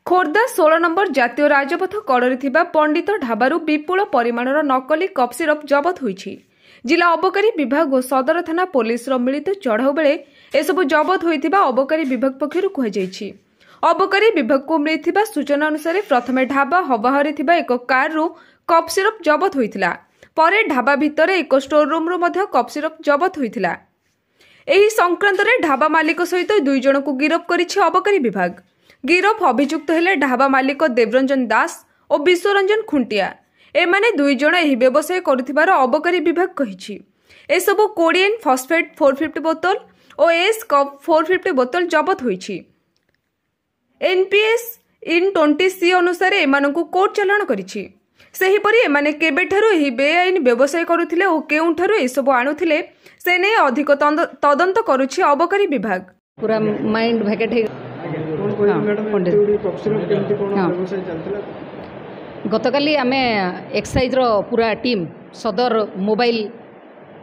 Khordha 16 number जातीय राजपथ कड़े पंडित ढाबारू विपुल परिमाणर नकली कप सिरप जबत होईछि। जिला अबकारी विभाग और सदर थाना पुलिस मिलित चढ़ाऊ बेले एसबू जबत होइथिबा अबकारी विभाग पक्षरु कहुଯାଇଛି। अबकारी विभाग को मिलिथिबा सूचना अनुसार प्रथमे ढाबा हवाहरे थिबा एक कारु कप सिरप जबत होइथिला। परे ढाबा भितर एक स्टोर रूम रो मध्य कप सिरप जबत होइथिला। एही संक्रांत रे ढाबा मालिक सहित 2 जन को गिरफ करिछि अबकारी विभाग। गिरफ अभियुक्त हेले ढाबा मालिक देवरंजन दास और विश्वरंजन खुंटिया। एमाने 2 जन एही व्यवसाय करुथिबार अबकारी विभाग कहिछि। एसबु कोडियन फॉस्फेट 450 बोतल और एस कप 450 बोतल जबत होईछि। एनपीएस इन 20C अनुसार एमानकु कोर्ट चालाण करिछि। सेहीपरि एमाने केबेठारु एही बेआईन व्यवसाय करुथिले और केउठारु एसबु आणुथिले से नै अधिक तदंत करुछि अबकारी विभाग। पूरा माइंड भैकेट है। गतकाली आमे एक्साइज रो पूरा टीम सदर मोबाइल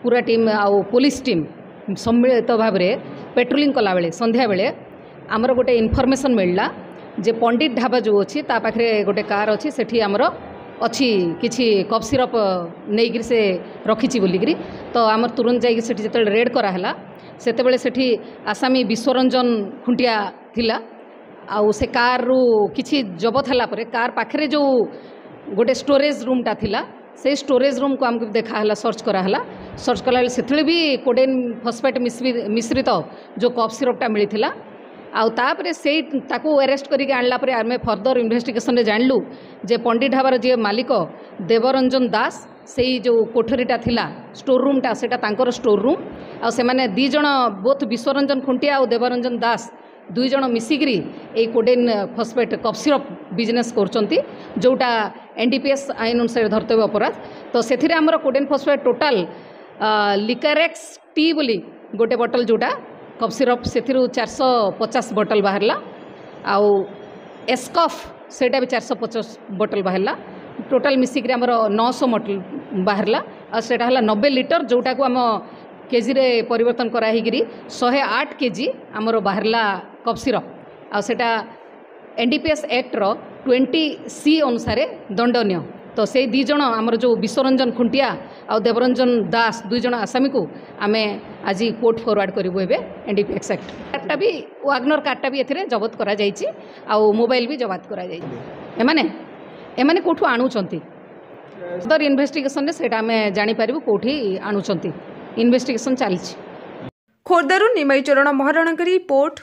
पूरा टीम आउ पुलिस टीम सम्मिलित भाव में पेट्रोलिंग कला बेले संध्या बेले आमर गोटे इनफॉरमेशन मिलला जे पंडित ढाबा जो अच्छी ता पाखरे गोटे कार अच्छी सेठी आमर अच्छी किछि कप सिरप नहीं से रखी बोलिकी तो आमर तुरंत जाइए सेठी जते रेड कराला सेतेबेले सेठी आसामी विश्वरंजन खुंटिया थिला आउ से कार रु किछि जबत हला परे कार पाखरे जो गोटे स्टोरेज रूम टा थिला से स्टोरेज रूम को हमको देखा हला सर्च कराला। सर्च कला सेथले भी कोडेन फॉस्फेट मिश्रित जो कप सिरप टा मिलिथिला आउ तापरे से ताकू अरेस्ट करिके आणला परे आमे फर्दर इन्वेस्टिगेशन रे जानलु जे पंडित ढाबार जे मालिक देवरंजन दास से जो कोठरीटा थिला स्टोर रूम टा सेटा तांकर स्टोर रूम आ से माने 2 जन बोथ विश्वरंजन खुंटिया और देवरंजन दास 2 जन मिसिकरी ए codeine phosphate cough syrup business करचंती जोटा एनडीपीएस आईन अनुसार धर्तव्य अपराध। तो सेथिरे हमर कोडेन फॉस्फेट टोटल लिकारेक्स टी बोली गोटे बोतल जोटा कप सिरप सेथिरु 450 बोतल बाहरला आउ एस्कफ सेटा भी 450 बोतल बाहरला टोटल मिसिकरी हमर 900 बोतल बाहरला आ सेटा हला 90 लीटर जोटा को हम केजी रे परिवर्तन कराहीगिरी 108 केजी आमर बाहरला कप सिरप आ सेटा एनडीपीएस एक्ट रो 20C अनुसार दंडनीय। तो से 2 जन आमर जो विश्वरंजन खुंटिया आ देवरंजन दास 2 जन आसामी को आमे आज कोर्ट फॉरवर्ड करिवो एबे एनडीपीएस एक्ट कार्टा भी वागनर कार्टा भी एथिरे जबत करा जाईछि आ मोबाइल भी जबत करा जाईछि। एमाने कोठु आणुचंती सदर इन्वेस्टिगेशन रे सेटा आमे जानि पारिबो कोठी आणुचंती इन्वेस्टिगेशन चलछि। खोर्धारू निमाई चरण महाराणा रिपोर्ट।